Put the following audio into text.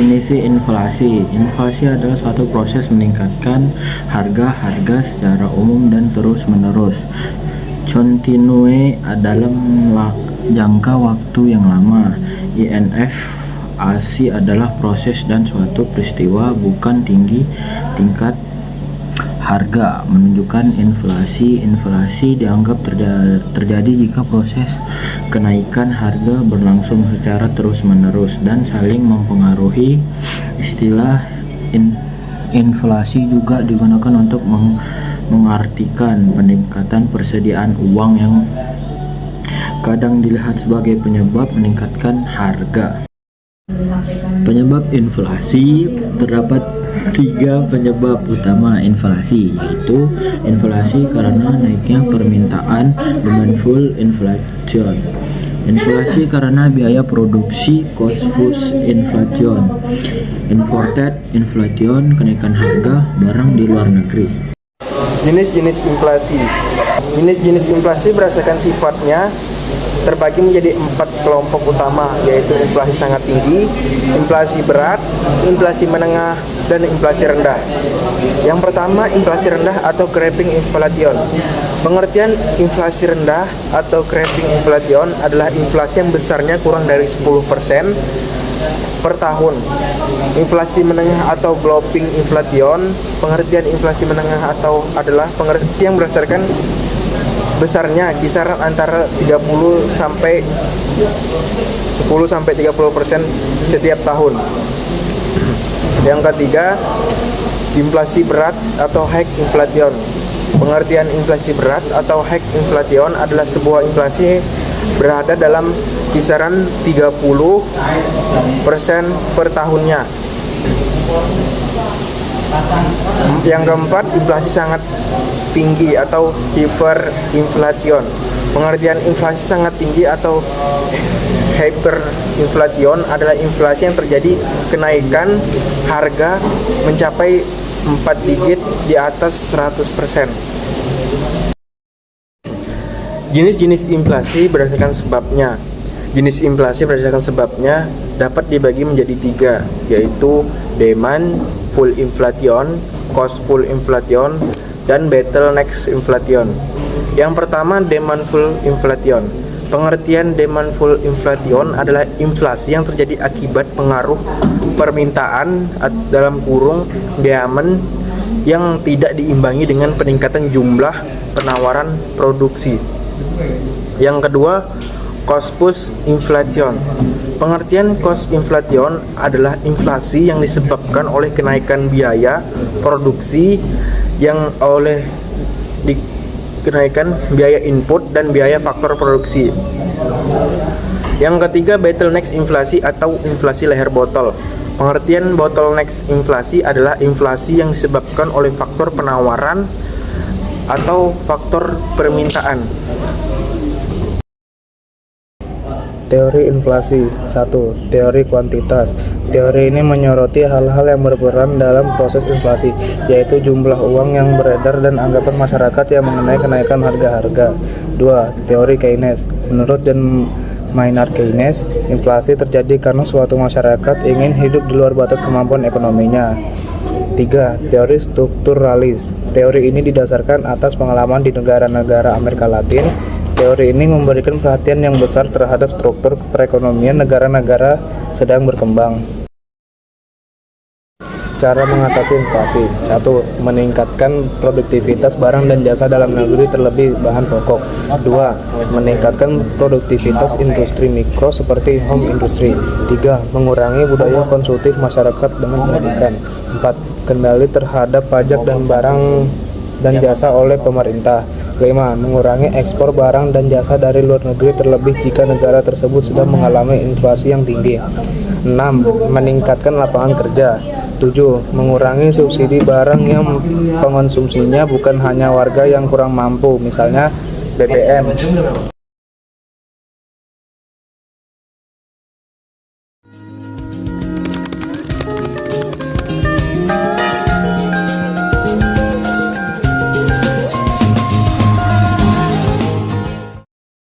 Definisi inflasi. Inflasi adalah suatu proses meningkatkan harga-harga secara umum dan terus-menerus. Continue dalam jangka waktu yang lama. Inflasi adalah proses dan suatu peristiwa, bukan tingkat harga. Menunjukkan inflasi. Inflasi dianggap terjadi jika proses kenaikan harga berlangsung secara terus-menerus dan saling mempengaruhi. Istilah inflasi juga digunakan untuk mengartikan peningkatan persediaan uang yang kadang dilihat sebagai penyebab meningkatkan harga. Penyebab inflasi. Terdapat 3 penyebab utama inflasi, yaitu inflasi karena naiknya permintaan, demandful inflation; inflasi karena biaya produksi, cost-push inflation; imported inflation, kenaikan harga barang di luar negeri. Jenis-jenis inflasi. Jenis-jenis inflasi berdasarkan sifatnya terbagi menjadi 4 kelompok utama, yaitu inflasi sangat tinggi, inflasi berat, inflasi menengah, dan inflasi rendah. Yang pertama, inflasi rendah atau creeping inflation. Pengertian inflasi rendah atau creeping inflation adalah inflasi yang besarnya kurang dari 10% per tahun. Inflasi menengah atau gloping inflation. Pengertian inflasi menengah adalah pengertian yang berdasarkan besarnya kisaran antara 10 sampai 30% setiap tahun. Yang ketiga, inflasi berat atau high inflation. Pengertian inflasi berat atau high inflation adalah sebuah inflasi berada dalam kisaran 30% per tahunnya. Yang keempat, inflasi sangat tinggi atau hyperinflation. Pengertian inflasi sangat tinggi atau hyperinflation adalah inflasi yang terjadi kenaikan harga mencapai 4 digit di atas 100%. Jenis-jenis inflasi berdasarkan sebabnya. Jenis inflasi berdasarkan sebabnya dapat dibagi menjadi 3, yaitu demand full inflation, cost full inflation, dan bottleneck inflation. Yang pertama, demand full inflation. Pengertian demand full inflation adalah inflasi yang terjadi akibat pengaruh permintaan dalam kurung demand yang tidak diimbangi dengan peningkatan jumlah penawaran produksi. Yang kedua, cost push inflation. Pengertian cost inflation adalah inflasi yang disebabkan oleh kenaikan biaya produksi yang kenaikan biaya input dan biaya faktor produksi. Yang ketiga, bottleneck inflasi atau inflasi leher botol. Pengertian bottleneck inflasi adalah inflasi yang disebabkan oleh faktor penawaran atau faktor permintaan. Teori inflasi. 1. Teori kuantitas. Teori ini menyoroti hal-hal yang berperan dalam proses inflasi, yaitu jumlah uang yang beredar dan anggapan masyarakat yang mengenai kenaikan harga-harga. 2. Teori Keynes. Menurut John Maynard Keynes, inflasi terjadi karena suatu masyarakat ingin hidup di luar batas kemampuan ekonominya. 3. Teori strukturalis. Teori ini didasarkan atas pengalaman di negara-negara Amerika Latin. Teori ini memberikan perhatian yang besar terhadap struktur perekonomian negara-negara sedang berkembang. Cara mengatasi inflasi. 1. Meningkatkan produktivitas barang dan jasa dalam negeri terlebih bahan pokok. 2. Meningkatkan produktivitas industri mikro seperti home industry. 3. Mengurangi budaya konsumtif masyarakat dengan pendidikan. 4. Kendali terhadap pajak dan barang dan jasa oleh pemerintah. 5. Mengurangi ekspor barang dan jasa dari luar negeri terlebih jika negara tersebut sedang mengalami inflasi yang tinggi. 6. Meningkatkan lapangan kerja. 7. Mengurangi subsidi barang yang pengonsumsinya bukan hanya warga yang kurang mampu, misalnya BBM.